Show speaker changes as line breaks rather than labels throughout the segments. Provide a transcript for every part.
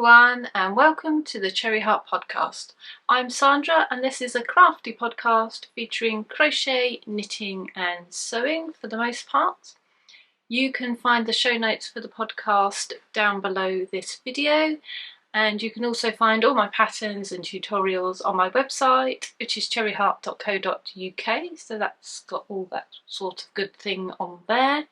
everyone, and welcome to the Cherryheart podcast. I'm Sandra and this is a crafty podcast featuring crochet, knitting and sewing for the most part. You can find the show notes for the podcast down below this video, and you can also find all my patterns and tutorials on my website, which is cherryheart.co.uk, so that's got all that sort of good thing on there.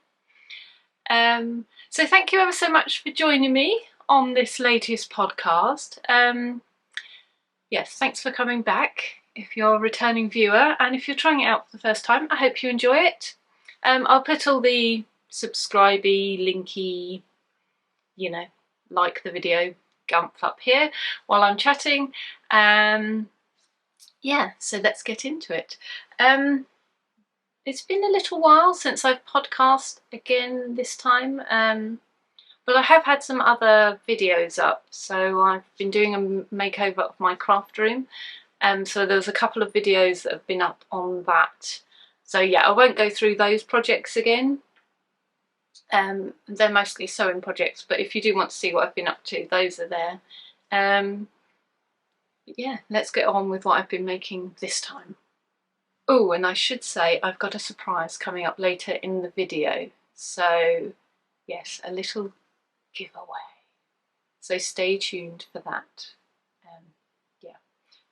So thank you ever so much for joining me on this latest podcast. Yes, thanks for coming back if you're a returning viewer, and if you're trying it out for the first time, I hope you enjoy it. I'll put all the subscribey, linky, like the video gump up here while I'm chatting. Yeah, so let's get into it. It's been a little while since I've podcast again this time, but I have had some other videos up. So I've been doing a makeover of my craft room, so there's a couple of videos that have been up on that. So yeah, I won't go through those projects again. They're mostly sewing projects, but if you do want to see what I've been up to, those are there. Yeah, let's get on with what I've been making this time. Oh, and I should say I've got a surprise coming up later in the video. So yes, a little giveaway. So stay tuned for that. Yeah,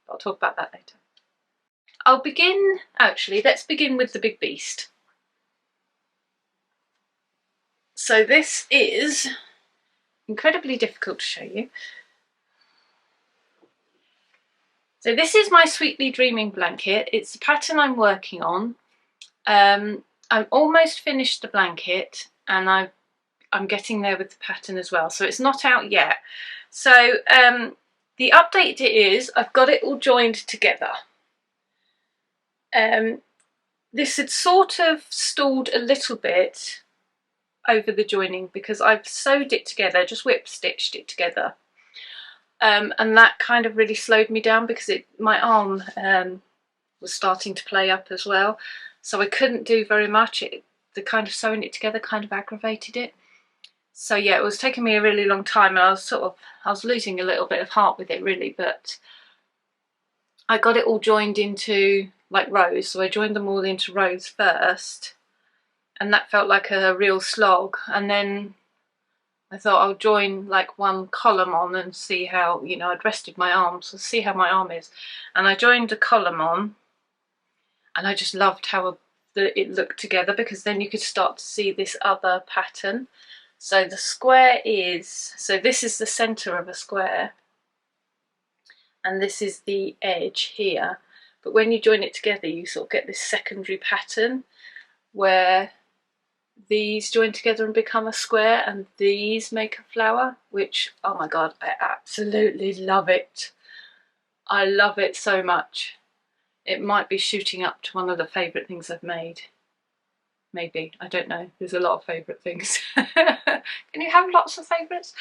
I'll talk about that later. Let's begin with the big beast. So this is incredibly difficult to show you. So this is my Sweetly Dreaming blanket. It's the pattern I'm working on. I'm almost finished the blanket, and I'm getting there with the pattern as well. So it's not out yet. So the update is I've got it all joined together. This had sort of stalled a little bit over the joining because I've sewed it together, just whip stitched it together. And that kind of really slowed me down because my arm was starting to play up as well, so I couldn't do very much. The kind of sewing it together kind of aggravated it. So yeah, it was taking me a really long time, and I was losing a little bit of heart with it really. But I got it all joined into like rows, so I joined them all into rows first, and that felt like a real slog. And then I thought I'll join like one column on and see how, I'd rested my arm, so see how my arm is. And I joined a column on, and I just loved how it looked together, because then you could start to see this other pattern. So the square so this is the centre of a square, and this is the edge here. But when you join it together, you sort of get this secondary pattern where these join together and become a square, and these make a flower, which, oh my god, I absolutely love it. I love it so much. It might be shooting up to one of the favourite things I've made. Maybe, I don't know, there's a lot of favourite things. Can you have lots of favourites?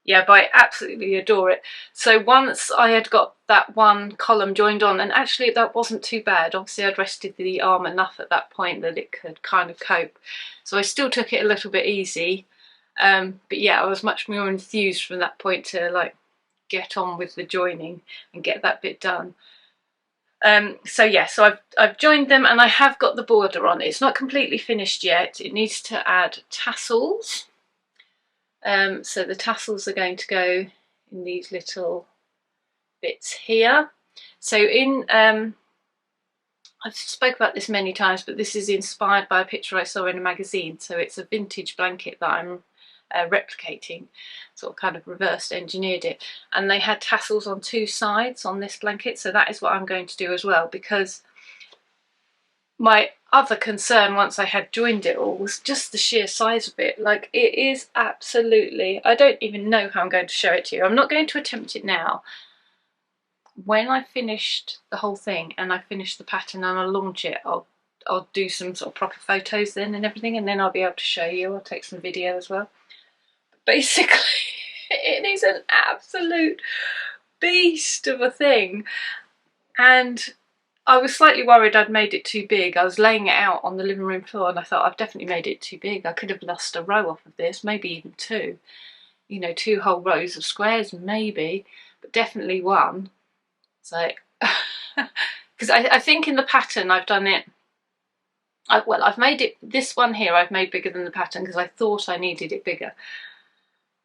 Yeah, but I absolutely adore it. So once I had got that one column joined on, and actually that wasn't too bad. Obviously I'd rested the arm enough at that point that it could kind of cope. So I still took it a little bit easy. But yeah, I was much more enthused from that point to like get on with the joining and get that bit done. So yeah, so I've joined them, and I have got the border on. It's not completely finished yet. It needs to add tassels. So the tassels are going to go in these little bits here. So I've spoke about this many times, but this is inspired by a picture I saw in a magazine. So it's a vintage blanket that I'm replicating, sort of kind of reversed engineered it. And they had tassels on two sides on this blanket, so that is what I'm going to do as well, because my other concern once I had joined it all was just the sheer size of it. Like, it is absolutely, I don't even know how I'm going to show it to you. I'm not going to attempt it now. When I finished the whole thing and I finish the pattern and I launch it, I'll do some sort of proper photos then and everything, and then I'll be able to show you. I'll take some video as well. But basically, it is an absolute beast of a thing, and I was slightly worried I'd made it too big. I was laying it out on the living room floor and I thought, I've definitely made it too big. I could have lost a row off of this, maybe even two. you know, 2 whole rows of squares maybe, but definitely 1. So, because I think in the pattern I've done it, well, I've made it, this one here I've made bigger than the pattern because I thought I needed it bigger.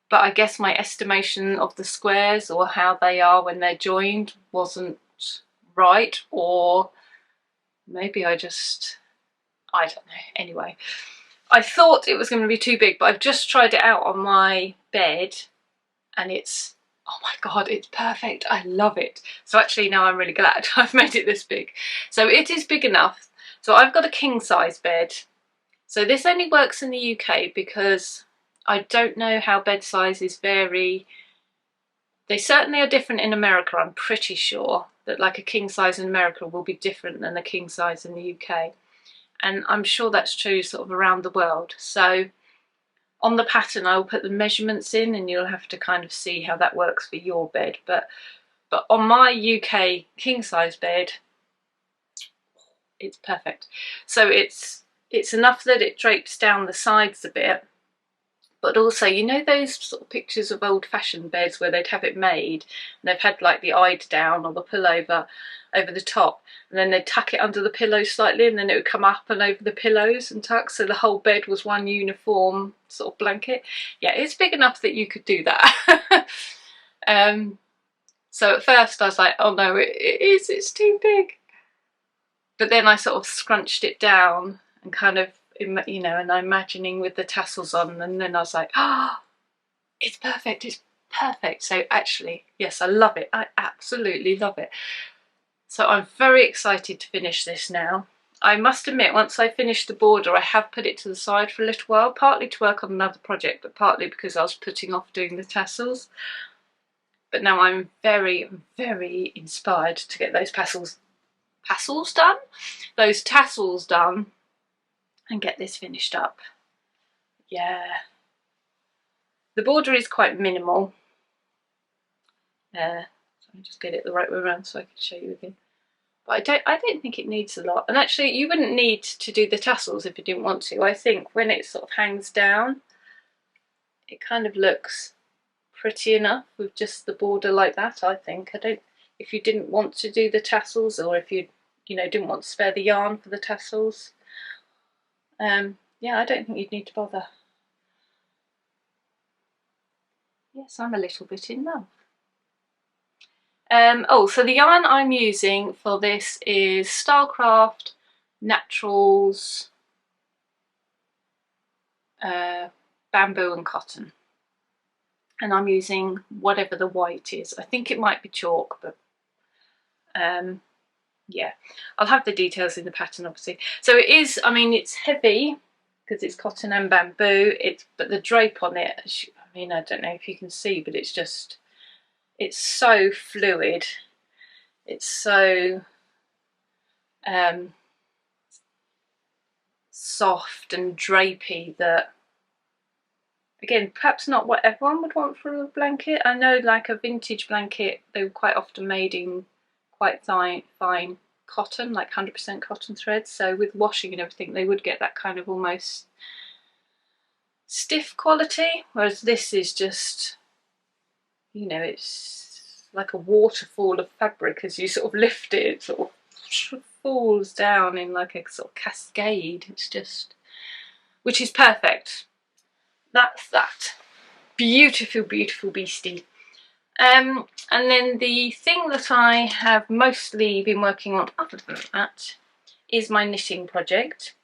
But I guess my estimation of the squares or how they are when they're joined wasn't right, or maybe I don't know. Anyway, I thought it was going to be too big, but I've just tried it out on my bed and it's, oh my god, it's perfect. I love it. So actually now I'm really glad I've made it this big. So it is big enough. So I've got a king size bed. So this only works in the UK because I don't know how bed sizes vary. They certainly are different in America, I'm pretty sure. That like a king size in America will be different than a king size in the UK. And I'm sure that's true sort of around the world. So on the pattern I will put the measurements in and you'll have to kind of see how that works for your bed. But on my UK king size bed, it's perfect. So it's enough that it drapes down the sides a bit, but also, you know those sort of pictures of old-fashioned beds where they'd have it made and they've had like the eyed down or the pullover over the top, and then they'd tuck it under the pillows slightly and then it would come up and over the pillows and tuck, so the whole bed was one uniform sort of blanket. Yeah, it's big enough that you could do that. So at first I was like, oh no, it's too big. But then I sort of scrunched it down and kind of, you know, and I'm imagining with the tassels on, and then I was like, oh, it's perfect, it's perfect. So actually, yes, I love it. I absolutely love it. So I'm very excited to finish this now. I must admit, once I finished the border, I have put it to the side for a little while, partly to work on another project, but partly because I was putting off doing the tassels. But now I'm very, very inspired to get those tassels done and get this finished up. Yeah. The border is quite minimal. So I'll just get it the right way around so I can show you again. But I don't think it needs a lot. And actually you wouldn't need to do the tassels if you didn't want to. I think when it sort of hangs down, it kind of looks pretty enough with just the border like that, I think. If you didn't want to do the tassels, or if you know, didn't want to spare the yarn for the tassels, yeah, I don't think you'd need to bother. Yes, I'm a little bit in love. Oh, so the yarn I'm using for this is Stylecraft Naturals Bamboo and Cotton. And I'm using whatever the white is. I think it might be chalk, but yeah, I'll have the details in the pattern obviously. So it is, I mean, it's heavy because it's cotton and bamboo, but the drape on it, I mean, I don't know if you can see, but it's just, it's so fluid. It's so soft and drapey that, again, perhaps not what everyone would want for a blanket. I know like a vintage blanket, they were quite often made in quite fine cotton, like 100% cotton threads, so with washing and everything they would get that kind of almost stiff quality, whereas this is just, you know, it's like a waterfall of fabric. As you sort of lift it, it sort of falls down in like a sort of cascade. It's just, which is perfect. That's that. Beautiful, beautiful beastie. And then the thing that I have mostly been working on other than that is my knitting project.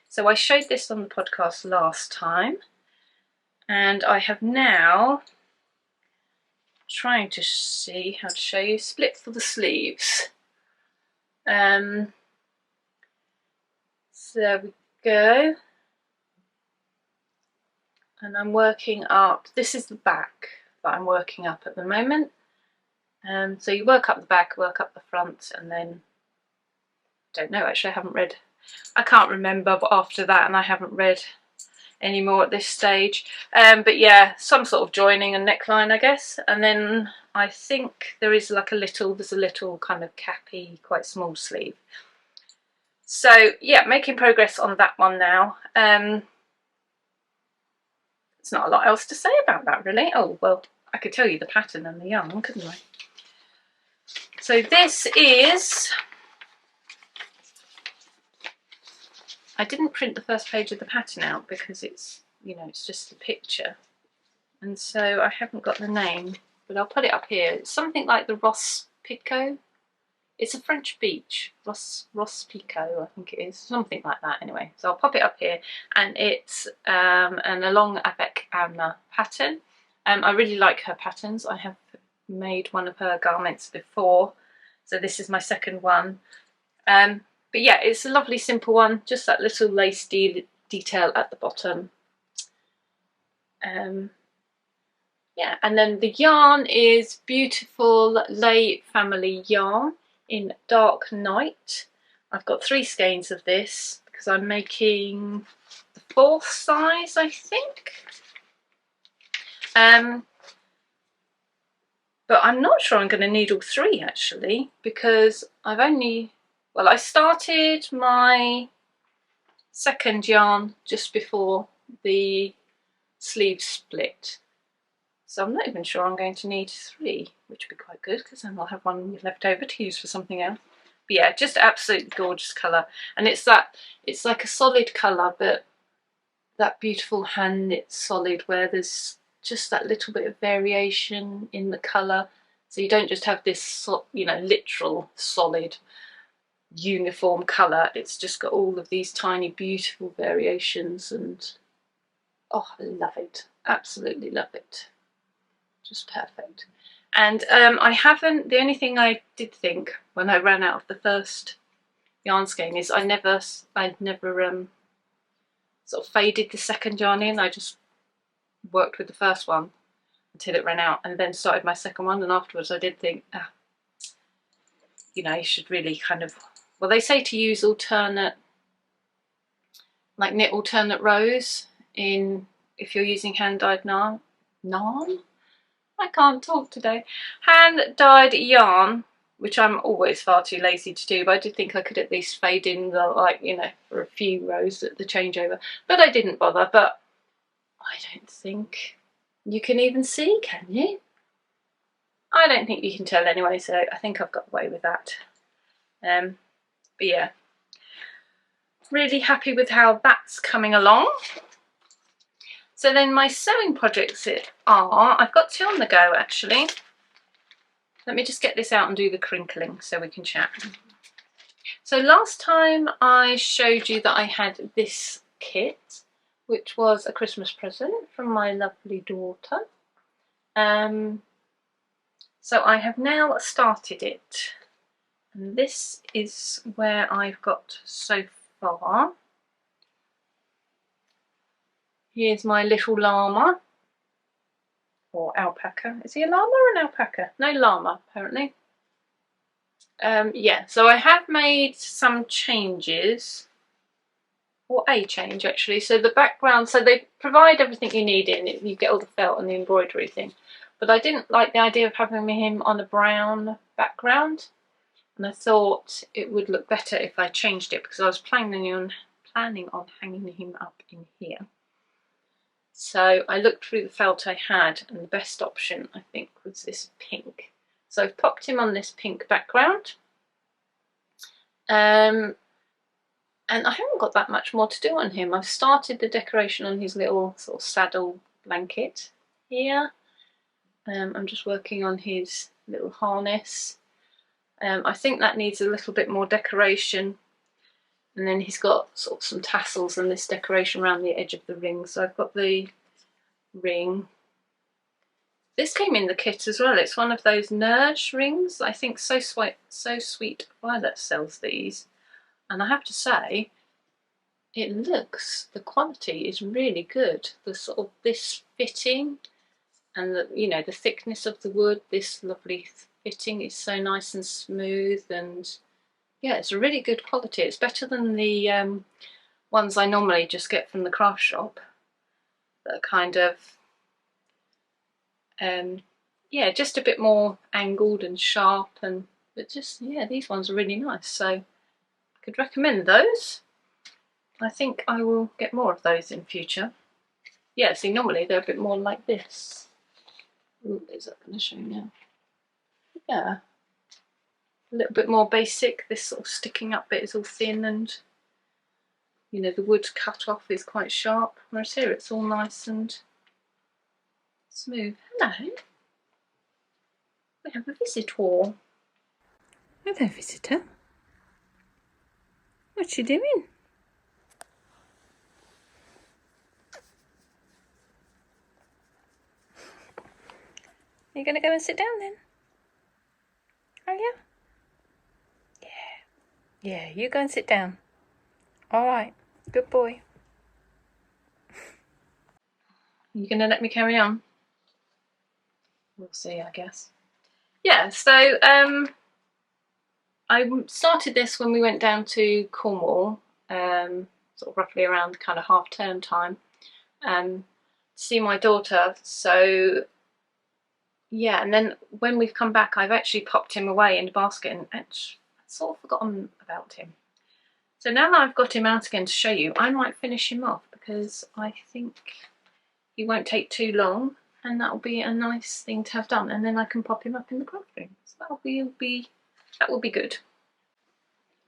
So I showed this on the podcast last time, and I have now, trying to see how to show you, split for the sleeves. So there we go. And I'm working up, this is the back that I'm working up at the moment. So you work up the back, work up the front, and then, don't know actually, I can't remember after that, and I haven't read anymore at this stage. But yeah, some sort of joining and neckline, I guess. And then I think there's a little kind of cappy, quite small sleeve. So yeah, making progress on that one now. There's not a lot else to say about that really. Oh well, I could tell you the pattern and the yarn, couldn't I? So this is, I didn't print the first page of the pattern out because it's, you know, it's just a picture, and so I haven't got the name, but I'll put it up here. It's something like the Rospico. It's a French beach, Rospico, I think it is, something like that anyway. So I'll pop it up here, and it's an along Avec pattern. I really like her patterns. I have made one of her garments before, so this is my second one. But yeah, it's a lovely simple one, just that little lace detail at the bottom. Yeah, and then the yarn is beautiful Lay Family yarn in Dark Night. I've got 3 skeins of this because I'm making the 4th size, I think. But I'm not sure I'm going to need all 3 actually, because I've only, well, I started my second yarn just before the sleeves split. So I'm not even sure I'm going to need 3, which would be quite good because then I'll have one left over to use for something else. But yeah, just absolutely gorgeous colour. And it's like a solid colour, but that beautiful hand knit solid where there's just that little bit of variation in the colour. So you don't just have this, you know, literal solid uniform colour. It's just got all of these tiny beautiful variations, and oh, I love it. Absolutely love it. Just perfect. And I haven't, the only thing I did think when I ran out of the first yarn skein is I'd never sort of faded the second yarn in. I just worked with the first one until it ran out and then started my second one, and afterwards I did think, you know, you should really kind of, well, they say to use alternate, like knit alternate rows in, if you're using hand-dyed yarn? I can't talk today. Hand-dyed yarn, which I'm always far too lazy to do, but I did think I could at least fade in the, like, you know, for a few rows at the changeover, but I didn't bother. But I don't think you can even see, can you? I don't think you can tell anyway, so I think I've got away with that. But yeah, really happy with how that's coming along. So then my sewing projects are, I've got 2 on the go actually. Let me just get this out and do the crinkling so we can chat. So last time I showed you that I had this kit, which was a Christmas present from my lovely daughter. So I have now started it, and this is where I've got so far. Here's my little llama, or alpaca. Is he a llama or an alpaca? No, llama apparently. Yeah, so I have made some changes, or a change actually. So the background, so they provide everything you need in it. You get all the felt and the embroidery thing. But I didn't like the idea of having him on a brown background, and I thought it would look better if I changed it because I was planning on hanging him up in here. So I looked through the felt I had, and the best option I think was this pink. So I've popped him on this pink background. And I haven't got that much more to do on him. I've started the decoration on his little sort of saddle blanket here. I'm just working on his little harness. I think that needs a little bit more decoration. And then he's got sort of some tassels and this decoration around the edge of the ring. So I've got the ring. This came in the kit as well. It's one of those Nerge rings. I think So Sweet Violet sells these. And I have to say, the quality is really good. The sort of this fitting and the, you know, the thickness of the wood, this lovely fitting is so nice and smooth, and yeah, it's a really good quality. It's better than the ones I normally just get from the craft shop that are kind of yeah, just a bit more angled and sharp, and but just, yeah, these ones are really nice, so I could recommend those. I think I will get more of those in future. Yeah, see, normally they're a bit more like this. Ooh, is that going to show now? Yeah, a little bit more basic. This sort of sticking up bit is all thin, and you know, the wood cut off is quite sharp, whereas here it's all nice and smooth. Hello, we have a visitor. Hello, visitor. What's she doing? Are you going to go and sit down then? Are you? Yeah. Yeah, you go and sit down. All right, good boy. You going to let me carry on? We'll see, I guess. Yeah, so I started this when we went down to Cornwall, sort of roughly around kind of half-term time, to see my daughter. So yeah, and then when we've come back, I've actually popped him away in the basket and I'd sort of forgotten about him. So now that I've got him out again to show you, I might finish him off because I think he won't take too long, and that'll be a nice thing to have done, and then I can pop him up in the craft room. So that will be good.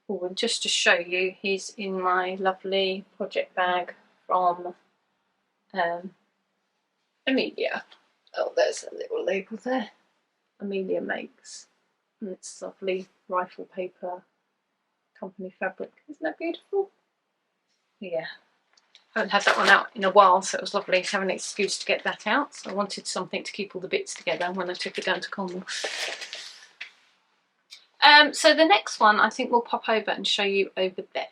Oh, and just to show you, he's in my lovely project bag from Amelia. Oh, there's a little label there. Amelia Makes. And it's lovely rifle paper company fabric. Isn't that beautiful? Yeah. I haven't had that one out in a while, so it was lovely to have an excuse to get that out. So I wanted something to keep all the bits together when I took it down to Cornwall. So the next one I think we'll pop over and show you over there.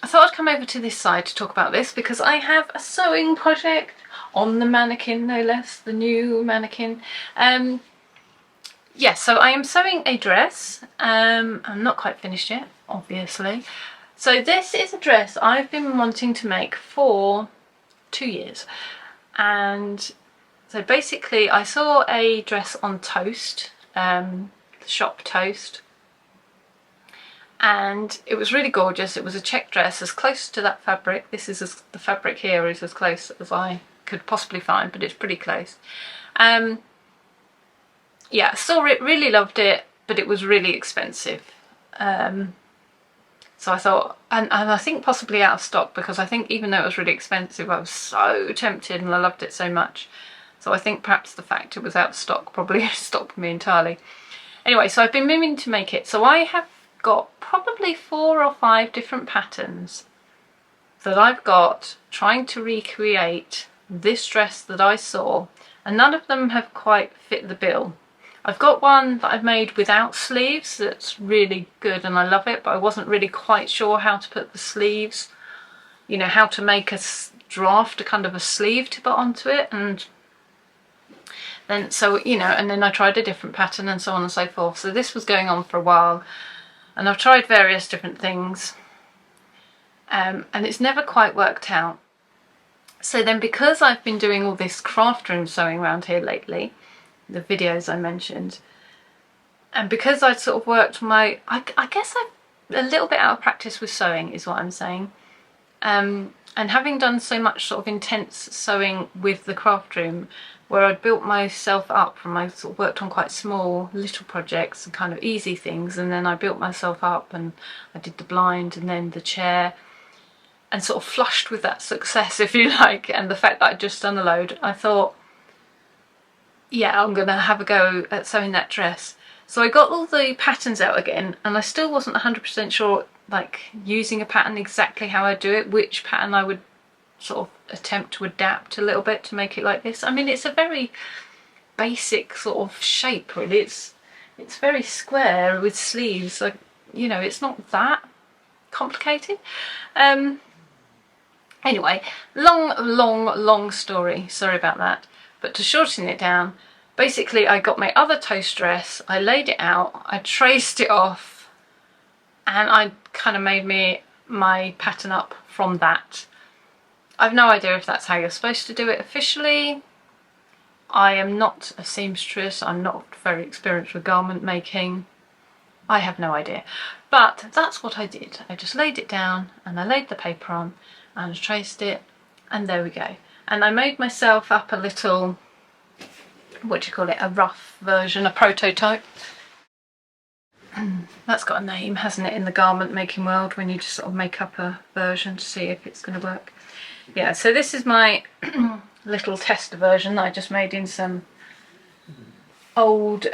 I thought I'd come over to this side to talk about this because I have a sewing project on the mannequin, no less, the new mannequin. Yeah, so I am sewing a dress. I'm not quite finished yet, obviously. So this is a dress I've been wanting to make for 2 years. And so basically I saw a dress on Toast, shop Toast. And it was really gorgeous. It was a check dress, as close to that fabric. This is the fabric here is as close as I could possibly find, but it's pretty close. Yeah, saw it, really loved it, but it was really expensive. So I thought, and I think possibly out of stock, because I think even though it was really expensive, I was so tempted and I loved it so much. So I think perhaps the fact it was out of stock probably stopped me entirely. Anyway, so I've been meaning to make it. So I have got probably 4 or 5 different patterns that I've got trying to recreate this dress that I saw, and none of them have quite fit the bill. I've got one that I've made without sleeves that's really good and I love it, but I wasn't really quite sure how to put the sleeves, you know, how to make a draft, a kind of a sleeve to put onto it. And then, so, you know, and then I tried a different pattern and so on and so forth. So this was going on for a while and I've tried various different things, and it's never quite worked out. So then, because I've been doing all this craft room sewing around here lately, the videos I mentioned, and because I'd sort of worked my, I guess I'm a little bit out of practice with sewing is what I'm saying, and having done so much sort of intense sewing with the craft room, where I'd built myself up from, I sort of worked on quite small little projects and kind of easy things, and then I built myself up and I did the blind and then the chair, and sort of flushed with that success, if you like, and the fact that I'd just done a load, I thought, yeah, I'm gonna have a go at sewing that dress. So I got all the patterns out again, and I still wasn't 100% sure, like, using a pattern exactly how I do it, which pattern I would sort of attempt to adapt a little bit to make it like this. I mean, it's a very basic sort of shape, really. It's very square with sleeves, like, you know, it's not that complicated. Anyway, long story, sorry about that. But to shorten it down, basically I got my other Toast dress, I laid it out, I traced it off, and I kind of made me my pattern up from that. I've no idea if that's how you're supposed to do it officially. I am not a seamstress, I'm not very experienced with garment making. I have no idea. But that's what I did. I just laid it down and I laid the paper on and I traced it, and there we go. And I made myself up a little, what do you call it, a rough version, a prototype. That's got a name, hasn't it, in the garment making world, when you just sort of make up a version to see if it's going to work. Yeah, so this is my little tester version that I just made in some old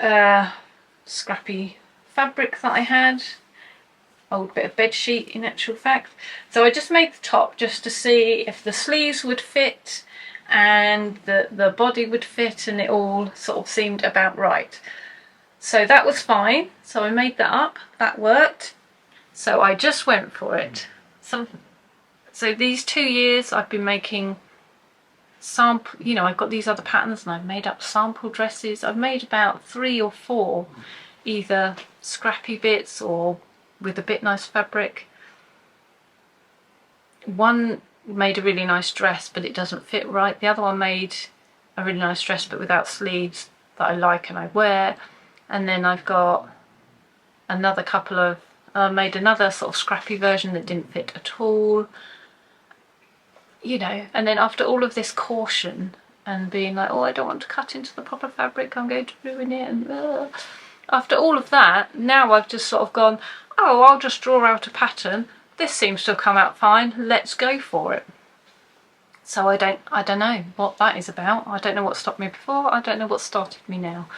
scrappy fabric that I had. Old bit of bed sheet in actual fact. So I just made the top just to see if the sleeves would fit and the body would fit, and it all sort of seemed about right. So that was fine. So I made that up, that worked. So I just went for it. So these 2 years I've been making sample, you know, I've got these other patterns and I've made up sample dresses. I've made about 3 or 4 either scrappy bits or with a bit nice fabric. One made a really nice dress but it doesn't fit right. The other one made a really nice dress but without sleeves that I like and I wear. And then I've got another couple of, made another sort of scrappy version that didn't fit at all. You know, and then after all of this caution and being like, oh, I don't want to cut into the proper fabric, I'm going to ruin it, and after all of that, now I've just sort of gone, oh, I'll just draw out a pattern. This seems to have come out fine, let's go for it. So I don't know what that is about. I don't know what stopped me before, I don't know what started me now.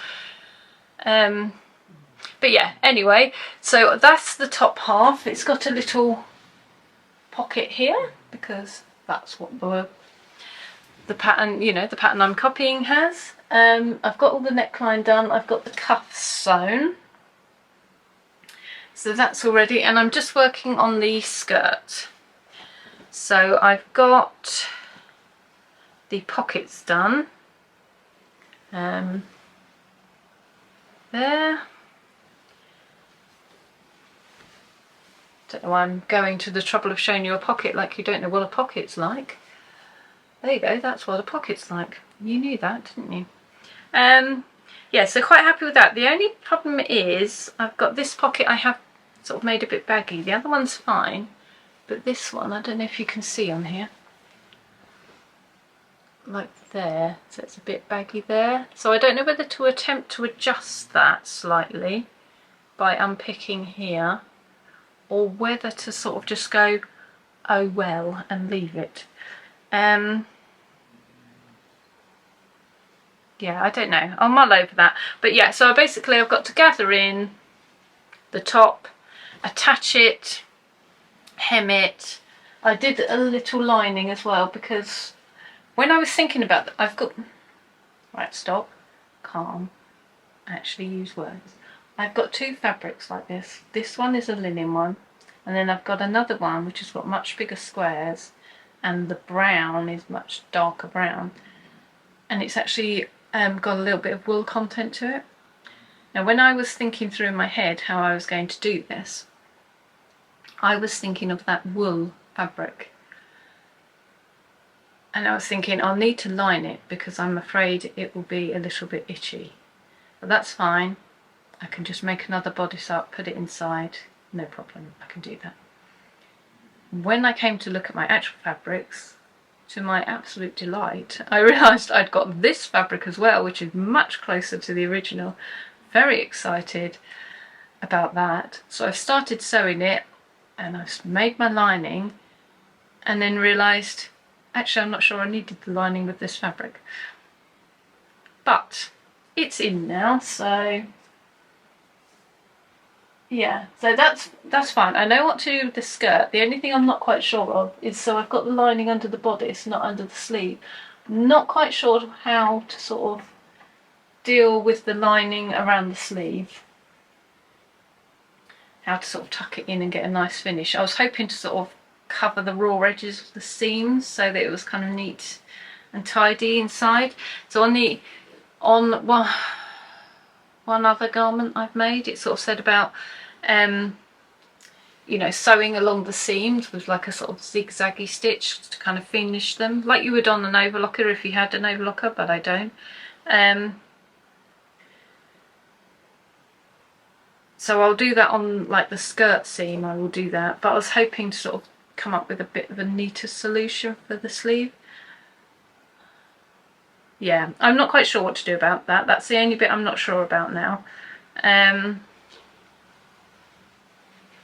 But yeah, anyway, so that's the top half. It's got a little pocket here because that's what the pattern, you know, the pattern I'm copying has. I've got all the neckline done, I've got the cuffs sewn. So that's all ready, and I'm just working on the skirt. So I've got the pockets done. There. Don't know why I'm going to the trouble of showing you a pocket like you don't know what a pocket's like. There you go, that's what a pocket's like. You knew that, didn't you? Yeah, so quite happy with that. The only problem is I've got this pocket I have sort of made a bit baggy. The other one's fine, but this one, I don't know if you can see on here. Like there, so it's a bit baggy there. So I don't know whether to attempt to adjust that slightly by unpicking here, or whether to sort of just go, oh well, and leave it. Yeah, I don't know. I'll mull over that. But yeah, so basically I've got to gather in the top, attach it, hem it. I did a little lining as well because when I was thinking about that, I've got, right, stop, calm, actually use words. I've got 2 fabrics like this. This one is a linen one, and then I've got another one which has got much bigger squares, and the brown is much darker brown, and it's actually got a little bit of wool content to it. Now when I was thinking through in my head how I was going to do this, I was thinking of that wool fabric, and I was thinking I'll need to line it because I'm afraid it will be a little bit itchy. But that's fine, I can just make another bodice up, put it inside, no problem, I can do that. When I came to look at my actual fabrics, to my absolute delight, I realised I'd got this fabric as well, which is much closer to the original. Very excited about that. So I've started sewing it and I've made my lining, and then realised actually I'm not sure I needed the lining with this fabric. But it's in now, so yeah, so that's fine. I know what to do with the skirt. The only thing I'm not quite sure of is, so I've got the lining under the bodice, not under the sleeve. Not quite sure how to sort of deal with the lining around the sleeve. How to sort of tuck it in and get a nice finish. I was hoping to sort of cover the raw edges of the seams so that it was kind of neat and tidy inside. So on one other garment I've made, it sort of said about you know, sewing along the seams with like a sort of zigzaggy stitch to kind of finish them, like you would on an overlocker if you had an overlocker, but I don't. So I'll do that on like the skirt seam, I will do that, but I was hoping to sort of come up with a bit of a neater solution for the sleeve. yeah, I'm not quite sure what to do about that. That's the only bit I'm not sure about now.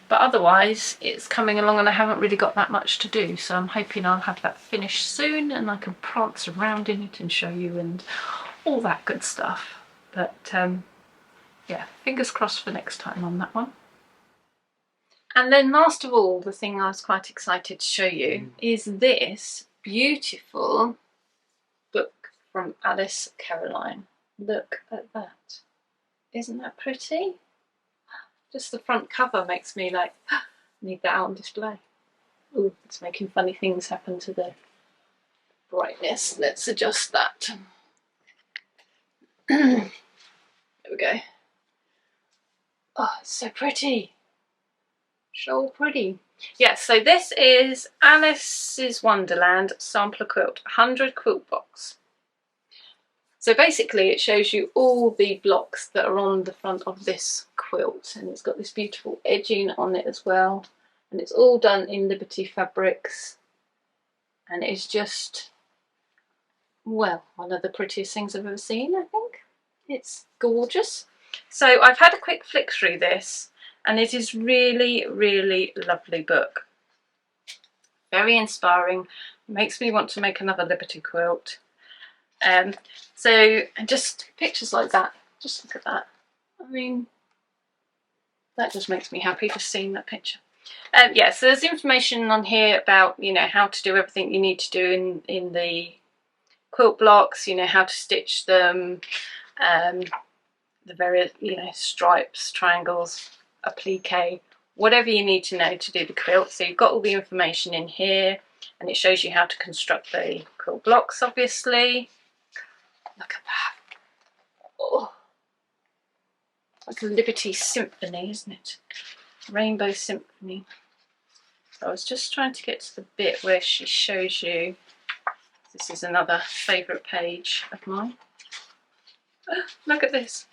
But otherwise it's coming along and I haven't really got that much to do, so I'm hoping I'll have that finished soon and I can prance around in it and show you and all that good stuff. But yeah, fingers crossed for next time on that one. And then last of all, the thing I was quite excited to show you is this beautiful book from Alice Caroline. Look at that. Isn't that pretty? Just the front cover makes me like, need that out on display. Ooh, it's making funny things happen to the brightness. Let's adjust that. There we go. Oh, it's so pretty. So pretty. Yes, so this is Alice's Wonderland Sampler Quilt, 100 quilt box. So basically it shows you all the blocks that are on the front of this quilt, and it's got this beautiful edging on it as well, and it's all done in Liberty fabrics, and it's just, well, one of the prettiest things I've ever seen, I think. It's gorgeous. So I've had a quick flick through this, and it is really, really lovely book. Very inspiring, makes me want to make another Liberty quilt. So just pictures like that, just look at that. I mean, that just makes me happy just seeing that picture. Yeah, so there's information on here about, you know, how to do everything you need to do in the quilt blocks, you know, how to stitch them, the various, you know, stripes, triangles, applique, whatever you need to know to do the quilt. So you've got all the information in here, and it shows you how to construct the quilt blocks, obviously. Look at that. Oh, like a Liberty Symphony, isn't it? Rainbow Symphony. So I was just trying to get to the bit where she shows you. This is another favourite page of mine. Oh, look at this.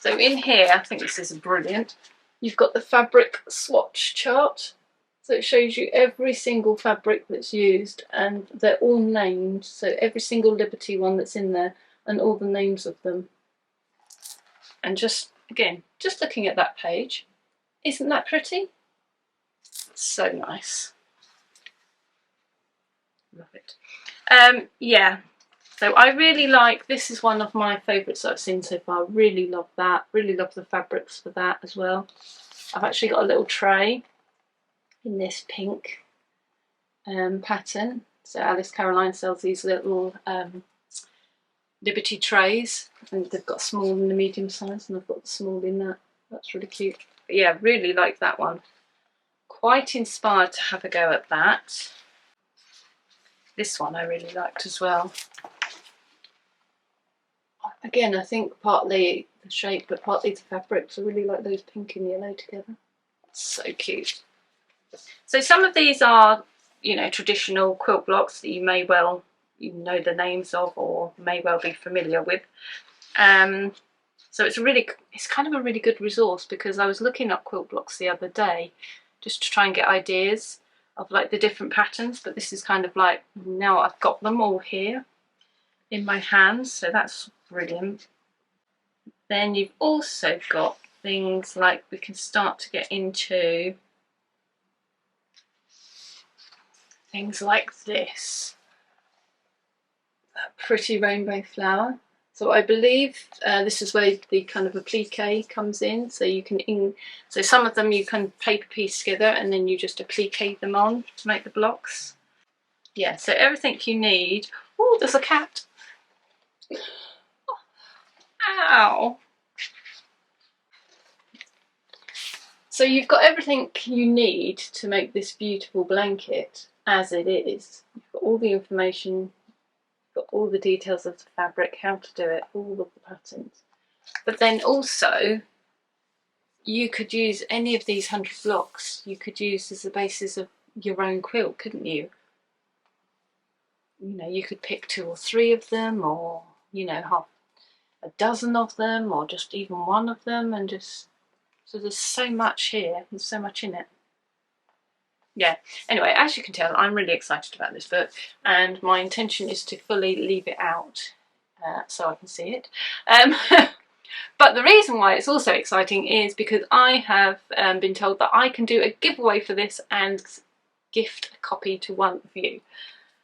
So in here, I think this is brilliant. You've got the fabric swatch chart. So it shows you every single fabric that's used, and they're all named. So every single Liberty one that's in there, and all the names of them. And just, again, just looking at that page, isn't that pretty? So nice. Love it. Yeah, so I really like, this is one of my favourites that I've seen so far. Really love that. Really love the fabrics for that as well. I've actually got a little tray in this pink pattern. So Alice Caroline sells these little Liberty trays, and they've got small and the medium size, and I've got the small in that. That's really cute. But yeah, really like that one. Quite inspired to have a go at that. This one I really liked as well. Again, I think partly the shape, but partly the fabrics. I really like those pink and yellow together. So cute. So some of these are, you know, traditional quilt blocks that you may well, you know the names of, or may well be familiar with. So it's kind of a really good resource, because I was looking up quilt blocks the other day just to try and get ideas of like the different patterns, but this is kind of like, now I've got them all here in my hands, so that's brilliant. Then you've also got things like, we can start to get into things like this. That pretty rainbow flower. So I believe this is where the kind of applique comes in. So you can, so some of them you can paper piece together and then you just applique them on to make the blocks. Yeah, so everything you need. Oh, there's a cat. Ow. So you've got everything you need to make this beautiful blanket as it is. You've got all the information, got all the details of the fabric, how to do it, all of the patterns. But then also you could use any of these 100 blocks, you could use as the basis of your own quilt, couldn't you? You know, you could pick 2 or 3 of them, or, you know, half a dozen of them, or just even one of them, and just, so there's so much here, there's so much in it. Yeah, anyway, as you can tell, I'm really excited about this book, and my intention is to fully leave it out so I can see it. But the reason why it's also exciting is because I have been told that I can do a giveaway for this and gift a copy to one of you.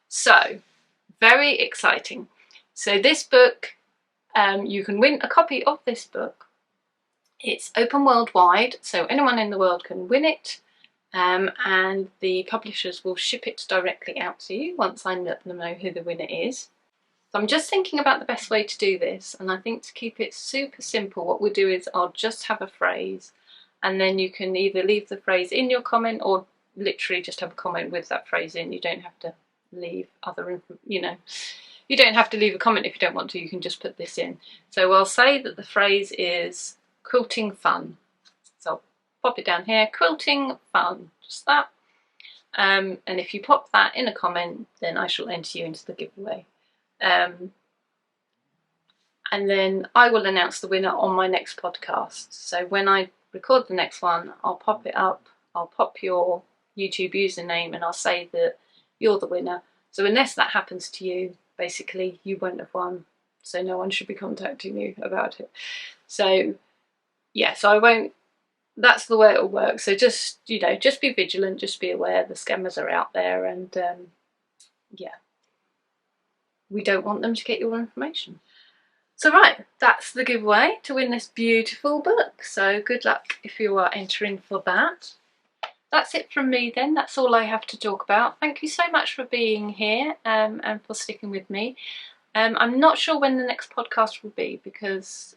So, very exciting. So this book, you can win a copy of this book. It's open worldwide, so anyone in the world can win it, and the publishers will ship it directly out to you once I let them know who the winner is. So I'm just thinking about the best way to do this, and I think to keep it super simple, what we'll do is I'll just have a phrase, and then you can either leave the phrase in your comment or literally just have a comment with that phrase in. You don't have to leave other, you know, you don't have to leave a comment if you don't want to, you can just put this in. So I'll say that the phrase is quilting fun. So I'll pop it down here, quilting fun, just that. And if you pop that in a comment, then I shall enter you into the giveaway. And then I will announce the winner on my next podcast. So when I record the next one, I'll pop it up, I'll pop your YouTube username, and I'll say that you're the winner. So unless that happens to you, basically you won't have won, so no one should be contacting you about it. So yeah, so I won't, that's the way it'll work. So just, you know, just be vigilant, just be aware the scammers are out there, and yeah, we don't want them to get your information. So right, that's the giveaway to win this beautiful book. So good luck if you are entering for that. That's it from me then, that's all I have to talk about. Thank you so much for being here and for sticking with me. I'm not sure when the next podcast will be because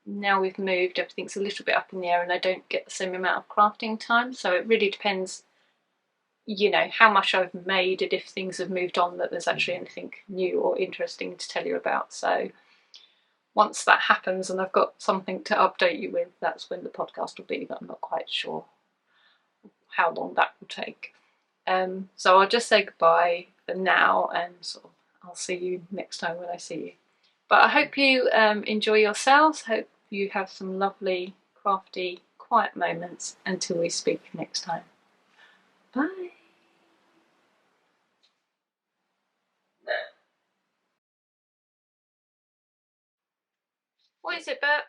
now we've moved, everything's a little bit up in the air and I don't get the same amount of crafting time, so it really depends, you know, how much I've made and if things have moved on, that there's actually anything new or interesting to tell you about. So once that happens and I've got something to update you with, that's when the podcast will be, but I'm not quite sure how long that will take. So I'll just say goodbye for now, and sort of I'll see you next time when I see you. But I hope you enjoy yourselves, hope you have some lovely, crafty, quiet moments until we speak next time. Bye. What is it, Bert?